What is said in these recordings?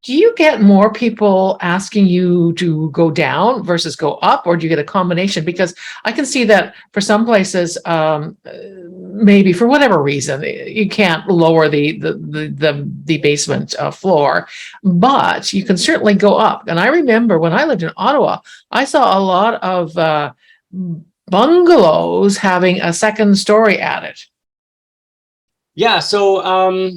Do you get more people asking you to go down versus go up, or do you get a combination? Because I can see that for some places, maybe for whatever reason, you can't lower the basement floor, but you can certainly go up. And I remember when I lived in Ottawa, I saw a lot of bungalows having a second story added. Yeah, so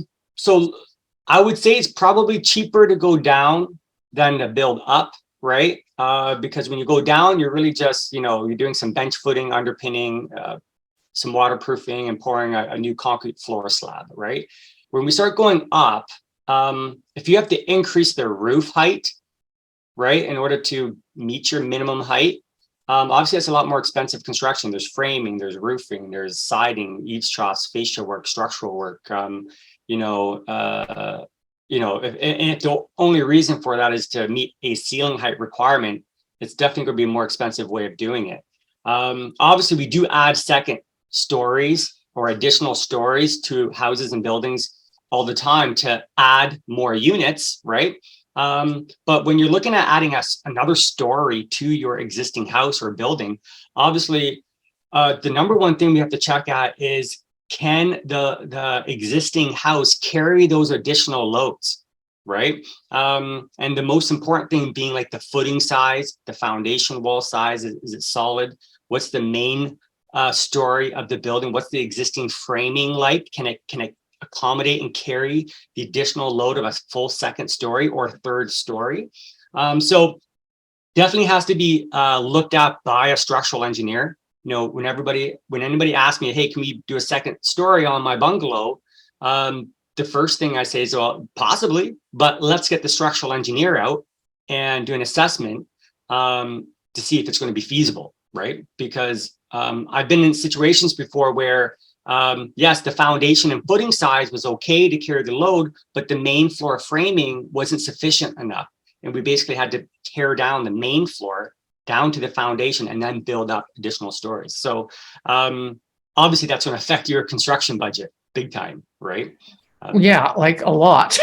I would say it's probably cheaper to go down than to build up, right? Because when you go down, you're really just, you're doing some bench footing, underpinning, some waterproofing, and pouring a new concrete floor slab, right? When we start going up, if you have to increase the roof height, right, in order to meet your minimum height, obviously that's a lot more expensive construction. There's framing, there's roofing, there's siding, eaves troughs, fascia work, structural work. If the only reason for that is to meet a ceiling height requirement, it's definitely going to be a more expensive way of doing it. Obviously, we do add second stories or additional stories to houses and buildings all the time to add more units, right? But when you're looking at adding another story to your existing house or building, obviously, the number one thing we have to check at is, can the existing house carry those additional loads, right? And the most important thing being like the footing size, the foundation wall size, is it solid? What's the main story of the building? What's the existing framing like? Can it accommodate and carry the additional load of a full second story or third story? So definitely has to be looked at by a structural engineer. When anybody asks me, hey, can we do a second story on my bungalow? The first thing I say is, well, possibly, but let's get the structural engineer out and do an assessment to see if it's going to be feasible, right? Because I've been in situations before where, yes, the foundation and footing size was okay to carry the load, but the main floor framing wasn't sufficient enough. And we basically had to tear down the main floor down to the foundation and then build up additional stories. So obviously that's going to affect your construction budget big time, right? Yeah, like a lot.